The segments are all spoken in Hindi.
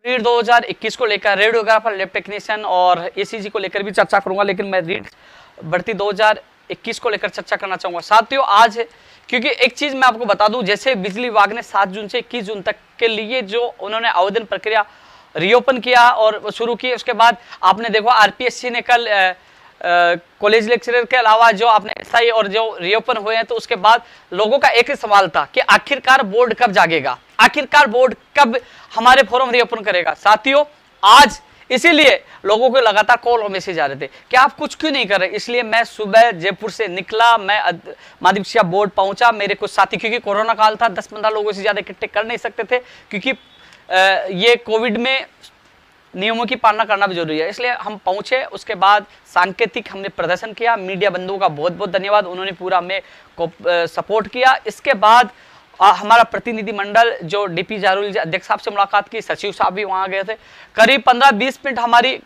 रीट 2021 को लेकर रेडियोग्राफर, लैब टेक्नीशियन और एसीजी को लेकर भी चर्चा करूंगा, लेकिन मैं रीट बढ़ती 2021 को लेकर चर्चा करना चाहूंगा। साथियों, आज क्योंकि एक चीज मैं आपको बता दूं, जैसे बिजली विभाग ने 7 जून से 21 जून तक के लिए जो उन्होंने आवेदन प्रक्रिया रीओपन किया और शुरू की, उसके बाद आपने देखो आरपीएससी ने कल कॉलेज लेक्चरर के अलावा जो आपने एसआई और जो रीओपन हुए हैं, तो उसके बाद लोगों का एक ही सवाल था कि आखिरकार बोर्ड कब जागेगा, आखिरकार बोर्ड कब हमारे फॉर्म रीओपन करेगा। साथियों, आज इसीलिए लोगों को लगातार कॉल और मैसेज आ रहे थे कि आप कुछ क्यों नहीं कर रहे। इसलिए मैं सुबह जयपुर से निकला, मैं माध्यमिक शिक्षा बोर्ड पहुंचा। मेरे कुछ साथी, क्योंकि कोरोना काल था, 10-15 लोगों से ज्यादा इकट्ठे कर नहीं सकते थे, क्योंकि ये कोविड में नियमों की पालना करना भी जरूरी है, इसलिए हम पहुंचे। उसके बाद सांकेतिक हमने प्रदर्शन किया। मीडिया बंधुओं का बहुत बहुत धन्यवाद, उन्होंने पूरा हमें को सपोर्ट किया। इसके बाद हमारा प्रतिनिधि मंडल जो डीपी जारोली अध्यक्ष साहब से मुलाकात की, सचिव साहब भी वहां गए थे। करीब 15-20 मिनट हमारी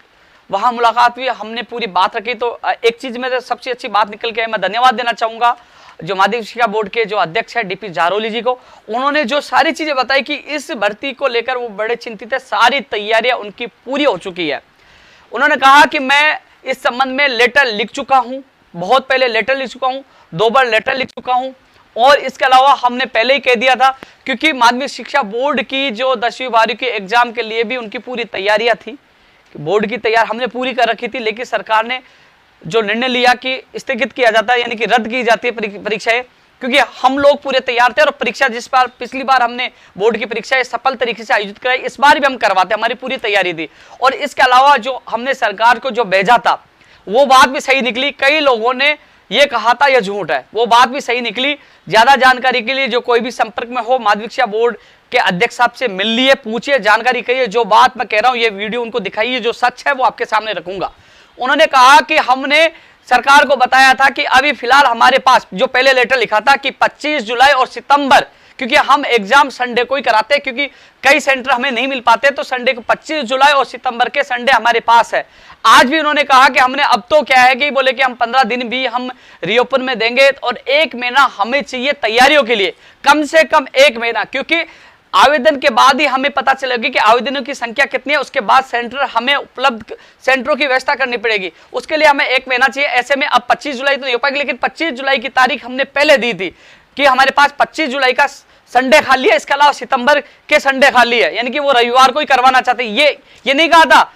वहां मुलाकात हुई, हमने पूरी बात रखी। तो एक चीज में सबसे अच्छी बात निकल के मैं धन्यवाद देना चाहूंगा जो माध्यमिक शिक्षा बोर्ड के जो अध्यक्ष है डीपी जारोली जी को। उन्होंने जो सारी चीजें बताई कि इस भर्ती को लेकर वो बड़े चिंतित है, सारी तैयारियां उनकी पूरी हो चुकी है। उन्होंने कहा कि मैं इस संबंध में लेटर लिख चुका हूं, बहुत पहले लेटर लिख चुका हूं, 2 बार लेटर लिख चुका हूं, और इसके अलावा हमने पहले ही कह दिया था, क्योंकि माध्यमिक शिक्षा बोर्ड की जो 10वीं 12वीं के एग्जाम के लिए भी उनकी पूरी तैयारियां थी, बोर्ड की तैयारी हमने पूरी कर रखी थी। लेकिन सरकार ने जो निर्णय लिया कि स्थगित किया जाता है, यानी कि रद्द की जाती है परीक्षाएं, क्योंकि हम लोग पूरे तैयार थे। और परीक्षा जिस बार पिछली बार हमने बोर्ड की परीक्षाएं सफल तरीके से आयोजित कराई, इस बार भी हम करवाते, हमारी पूरी तैयारी थी। और इसके अलावा जो हमने सरकार को जो भेजा था वो बात भी सही निकली। कई लोगों ने ये कहा था यह झूठ है, वो बात भी सही निकली। ज्यादा जानकारी के लिए जो कोई भी संपर्क में हो, माध्यमिक शिक्षा बोर्ड के अध्यक्ष साहब से मिल लिए, पूछिए, जानकारी करिए। जो बात मैं कह रहा हूं ये वीडियो उनको दिखाइए, जो सच है वो आपके सामने रखूंगा। उन्होंने कहा कि हमने सरकार को बताया था कि अभी फिलहाल हमारे पास जो पहले लेटर लिखा था कि 25 जुलाई और सितंबर, क्योंकि हम एग्जाम संडे को ही कराते हैं, क्योंकि कई सेंटर हमें नहीं मिल पाते, तो संडे को 25 जुलाई और सितंबर के संडे हमारे पास है। आज भी उन्होंने कहा कि हमने अब तो क्या है कि बोले कि हम 15 दिन भी हम रीओपन में देंगे, और 1 महीना हमें चाहिए तैयारियों के लिए, कम से कम 1 महीना, क्योंकि आवेदन के बाद ही हमें पता चलेगी कि आवेदनों की संख्या कितनी है। उसके बाद सेंटर हमें उपलब्ध सेंटरों की व्यवस्था करनी पड़ेगी, उसके लिए हमें 1 महीना चाहिए। ऐसे में अब 25 जुलाई तो नहीं हो पाएगी, लेकिन 25 जुलाई की तारीख हमने पहले दी थी कि हमारे पास 25 जुलाई का संडे खाली है, इसके अलावा सितंबर के संडे खाली है, यानी कि वो रविवार को ही करवाना चाहते। ये नहीं कहा था,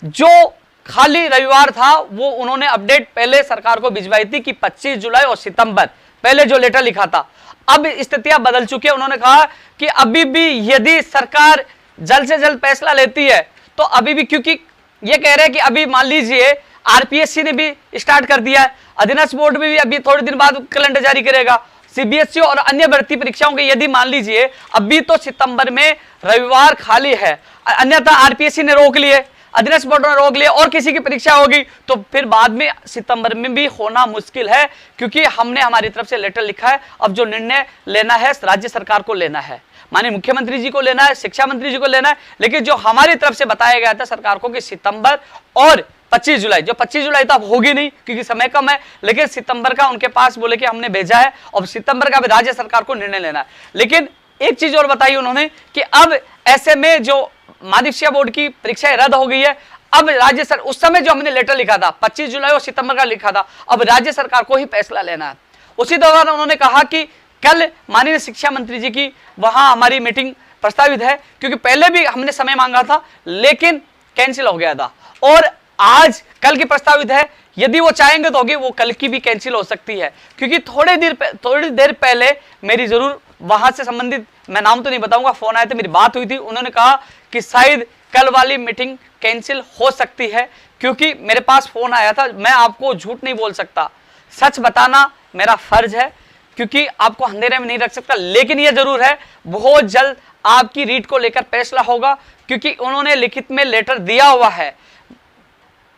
जो खाली रविवार था वो उन्होंने अपडेट पहले सरकार को भिजवाई थी कि 25 जुलाई और सितंबर, पहले जो लेटर लिखा था। अब स्थितियां बदल चुकी है। उन्होंने कहा कि अभी भी यदि सरकार जल्द से जल्द फैसला लेती है तो अभी भी, क्योंकि ये कह रहे हैं कि अभी मान लीजिए आरपीएससी ने भी स्टार्ट कर दिया है, अधीनस्थ बोर्ड में भी अभी थोड़े दिन बाद कैलेंडर जारी करेगा, सीबीएसई और अन्य भर्ती परीक्षाओं के यदि मान लीजिए अभी तो सितंबर में रविवार खाली है, अन्यथा आरपीएससी ने रोक लिए, अधीनस्थ बोर्ड ने रोक लिया और किसी की परीक्षा होगी तो फिर बाद में सितंबर में भी होना मुश्किल है, क्योंकि हमने हमारी तरफ से लेटर लिखा है। अब जो निर्णय लेना है राज्य सरकार को लेना है, माननीय मुख्यमंत्री जी को लेना है, शिक्षा मंत्री जी को लेना है, लेकिन जो हमारी तरफ से बताया गया था सरकार को कि सितंबर और 25 जुलाई, जो 25 जुलाई तो अब होगी नहीं क्योंकि समय कम है, लेकिन सितंबर का उनके पास बोले कि हमने भेजा है, और सितंबर का भी राज्य सरकार को निर्णय लेना है। लेकिन एक चीज और बताई उन्होंने कि अब ऐसे में जो माध्यमिक शिक्षा बोर्ड की परीक्षाएं रद्द हो गई है, अब राज्य सरकार, उस समय जो हमने लेटर लिखा था 25 जुलाई और सितंबर का लिखा था, अब राज्य सरकार को ही फैसला लेना है। उसी दौरान उन्होंने कहा कि कल माननीय शिक्षा मंत्री जी की वहां हमारी मीटिंग प्रस्तावित है, क्योंकि पहले भी हमने समय मांगा था लेकिन कैंसिल हो गया था, और आज कल की प्रस्तावित है। यदि वो चाहेंगे तो होगी, वो कल की भी कैंसिल हो सकती है, क्योंकि थोड़ी देर पहले मेरी जरूर वहां से संबंधित, मैं नाम तो नहीं बताऊंगा, फोन आए थे, मेरी बात हुई थी। उन्होंने कहा कि शायद कल वाली मीटिंग कैंसिल हो सकती है, क्योंकि मेरे पास फोन आया था। मैं आपको झूठ नहीं बोल सकता, सच बताना मेरा फर्ज है, क्योंकि आपको अंधेरे में नहीं रख सकता। लेकिन यह जरूर है बहुत जल्द आपकी रीट को लेकर फैसला होगा, क्योंकि उन्होंने लिखित में लेटर दिया हुआ है,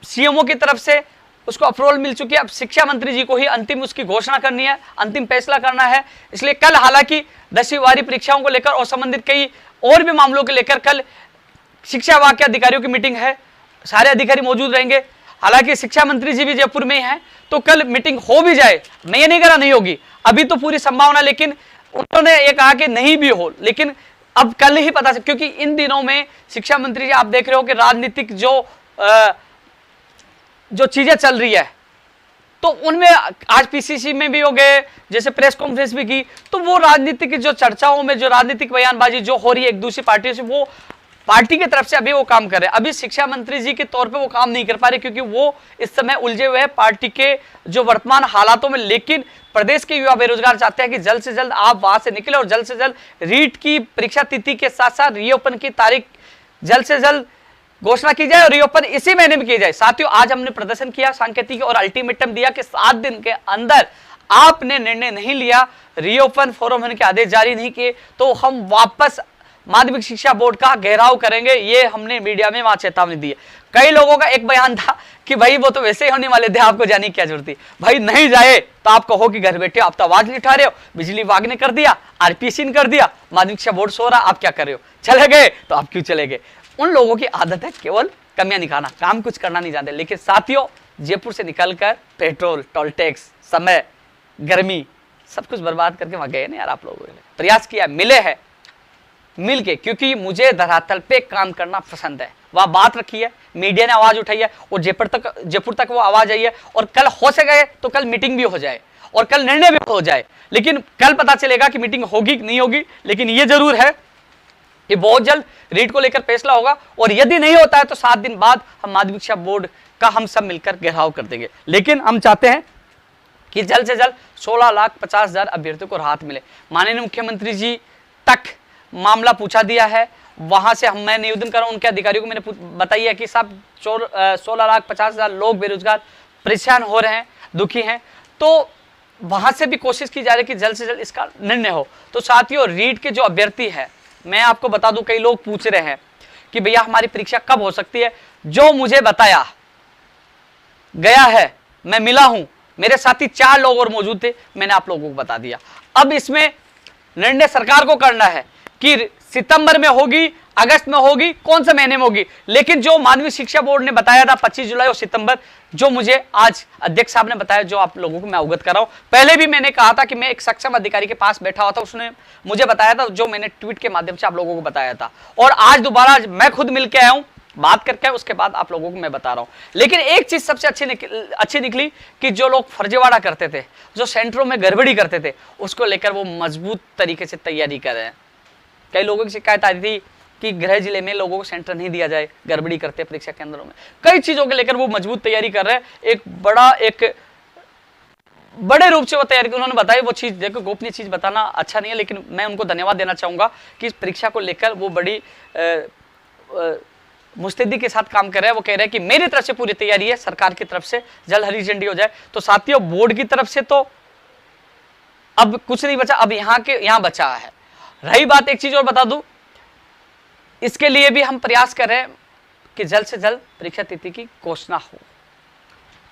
सीएमओ की तरफ से उसको अप्रूवल मिल चुकी है। अब शिक्षा मंत्री जी को ही अंतिम उसकी घोषणा करनी है, अंतिम फैसला करना है। इसलिए कल हालांकि 10वीं 12वीं परीक्षाओं को लेकर और संबंधित कई और भी मामलों को लेकर कल शिक्षा विभाग के अधिकारियों की मीटिंग है, सारे अधिकारी मौजूद रहेंगे। हालांकि शिक्षा मंत्री जी भी जयपुर में ही हैं, तो कल मीटिंग हो भी जाए, मैं ये नहीं कह रहा नहीं होगी, अभी तो पूरी संभावना, लेकिन उन्होंने ये कहा कि नहीं भी हो, लेकिन अब कल ही पता चल, क्योंकि इन दिनों में शिक्षा मंत्री जी आप देख रहे हो कि राजनीतिक जो चीजें चल रही है, तो उनमें आज पीसीसी में भी हो गए, जैसे प्रेस कॉन्फ्रेंस भी की, तो वो राजनीतिक जो चर्चाओं में जो राजनीतिक बयानबाजी जो हो रही है एक दूसरी पार्टियों से, वो पार्टी की तरफ से अभी वो काम कर रहे हैं। अभी शिक्षा मंत्री जी के तौर पे वो काम नहीं कर पा रहे, क्योंकि वो इस समय उलझे हुए हैं पार्टी के जो वर्तमान हालातों में। लेकिन प्रदेश के युवा बेरोजगार चाहते हैं कि जल्द से जल्द आप वहां से निकले और जल्द से जल्द रीट की परीक्षा तिथि के साथ साथ रीओपन की तारीख जल्द से जल्द घोषणा की जाए और रीओपन इसी महीने में की जाए। साथियों, आज हमने प्रदर्शन किया सांकेतिक और अल्टीमेटम दिया कि 7 दिन के अंदर आपने निर्णय नहीं लिया, रीओपन फॉर्म भरने के आदेश जारी नहीं किए, तो हम वापस माध्यमिक शिक्षा बोर्ड का घेराव करेंगे। ये हमने मीडिया में वहां चेतावनी दी है। कई लोगों का एक बयान था कि भाई वो तो वैसे ही होने वाले थे, आपको जाने की क्या जरूरत थी। भाई नहीं जाए तो आप कहो कि घर बैठे आप तो आवाज नहीं उठा रहे हो, बिजली विभाग ने कर दिया, आरपीएससी ने कर दिया, माध्यमिक शिक्षा बोर्ड सो रहा, आप क्या कर रहे हो, चले गए तो आप क्यों चले गए। उन लोगों की आदत है केवल कमियां निकालना, काम कुछ करना नहीं जानते। लेकिन साथियों, जयपुर से निकलकर पेट्रोल, टोल टैक्स, समय, गर्मी सब कुछ बर्बाद करके वहां गए ना यार। आप लोगों ने प्रयास किया, मिले हैं मिल के, क्योंकि मुझे धरातल पे काम करना पसंद है। वह बात रखी है, मीडिया ने आवाज उठाई है और जयपुर तक वो आवाज आई है। और कल हो सके तो कल मीटिंग भी हो जाए और कल निर्णय भी हो जाए। लेकिन कल पता चलेगा कि मीटिंग होगी कि नहीं होगी। लेकिन ये जरूर है कि बहुत जल्द रीट को लेकर फैसला होगा, और यदि नहीं होता है तो 7 दिन बाद हम माध्यमिक शिक्षा बोर्ड का हम सब मिलकर घेराव कर देंगे। लेकिन हम चाहते हैं कि जल्द से जल्द 16,50,000 अभ्यर्थियों को राहत मिले। माननीय मुख्यमंत्री जी तक मामला पूछा दिया है, वहां से मैं निवेदन कर रहा हूं उनके अधिकारियों को, मैंने बताई है कि साहब 16,50,000 लोग बेरोजगार परेशान हो रहे हैं, दुखी हैं, तो वहां से भी कोशिश की जा रही है कि जल्द से जल्द इसका निर्णय हो। तो साथियों, रीट के जो अभ्यर्थी है, मैं आपको बता दूं, कई लोग पूछ रहे हैं कि भैया हमारी परीक्षा कब हो सकती है। जो मुझे बताया गया है, मैं मिला हूं, मेरे साथी 4 लोग और मौजूद थे, मैंने आप लोगों को बता दिया। अब इसमें निर्णय सरकार को करना है कि सितंबर में होगी, अगस्त में होगी, कौन से महीने में होगी। लेकिन जो माध्यमिक शिक्षा बोर्ड ने बताया था 25 जुलाई और सितंबर, जो मुझे आज अध्यक्ष साहब ने बताया, जो आप लोगों को मैं अवगत कर रहा हूं। पहले भी मैंने कहा था कि मैं एक सक्षम अधिकारी के पास बैठा हुआ था, उसने मुझे बताया था, जो मैंने ट्वीट के माध्यम से आप लोगों को बताया था। और आज दोबारा मैं खुद मिलकर आया हूं, बात करके उसके बाद आप लोगों को मैं बता रहा हूं। लेकिन एक चीज सबसे अच्छी निकली कि जो लोग फर्जीवाड़ा करते थे, जो सेंटरों में गड़बड़ी करते थे, उसको लेकर वो मजबूत तरीके से तैयारी कर रहे हैं। कई लोगों की शिकायत आई थी कि गृह जिले में लोगों को सेंटर नहीं दिया जाए, गड़बड़ी करते हैं परीक्षा केंद्रों में। कई चीजों को लेकर वो मजबूत तैयारी कर रहे हैं। एक बड़े रूप से वो तैयारी उन्होंने बताई। वो चीज देखो, गोपनीय चीज बताना अच्छा नहीं है, लेकिन मैं उनको धन्यवाद देना चाहूंगा कि इस परीक्षा को लेकर वो बड़ी मुस्तैदी के साथ काम कर रहे हैं। वो कह रहे हैं कि मेरी तरफ से पूरी तैयारी है, सरकार की तरफ से जल्द हरी झंडी हो जाए। तो साथियों, बोर्ड की तरफ से तो अब कुछ नहीं बचा, अब यहाँ बचा है। रही बात, एक चीज और बता दूं, इसके लिए भी हम प्रयास कर रहे हैं कि जल्द से जल्द परीक्षा तिथि की घोषणा हो,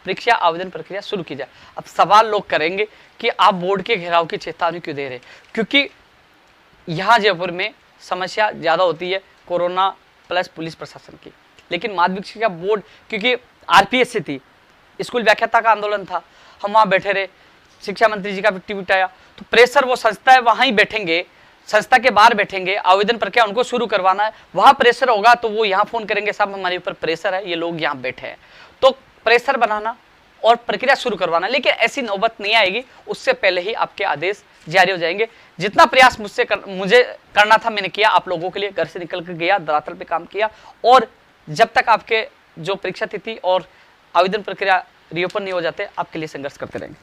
परीक्षा आवेदन प्रक्रिया शुरू की जाए। अब सवाल लोग करेंगे कि आप बोर्ड के घेराव की चेतावनी क्यों दे रहे, क्योंकि यहां जयपुर में समस्या ज्यादा होती है कोरोना प्लस पुलिस प्रशासन की। लेकिन माध्यमिक शिक्षा बोर्ड, क्योंकि आरपीएससी थी, स्कूल व्याख्याता का आंदोलन था, हम वहां बैठे रहे, शिक्षा मंत्री जी का भी ट्वीट आया, तो प्रेशर वो संस्था है वहां ही बैठेंगे, संस्था के बाहर बैठेंगे, आवेदन प्रक्रिया उनको शुरू करवाना है, वहां प्रेशर होगा तो वो यहाँ फोन करेंगे, साहब हमारे ऊपर प्रेशर है, ये लोग यहाँ बैठे हैं। तो प्रेशर बनाना और प्रक्रिया शुरू करवाना, लेकिन ऐसी नौबत नहीं आएगी, उससे पहले ही आपके आदेश जारी हो जाएंगे। जितना प्रयास मुझे करना था मैंने किया, आप लोगों के लिए घर से निकल कर गया, धरातल पे काम किया, और जब तक आपके जो परीक्षा तिथि और आवेदन प्रक्रिया रीओपन नहीं हो जाते, आपके लिए संघर्ष करते रहेंगे।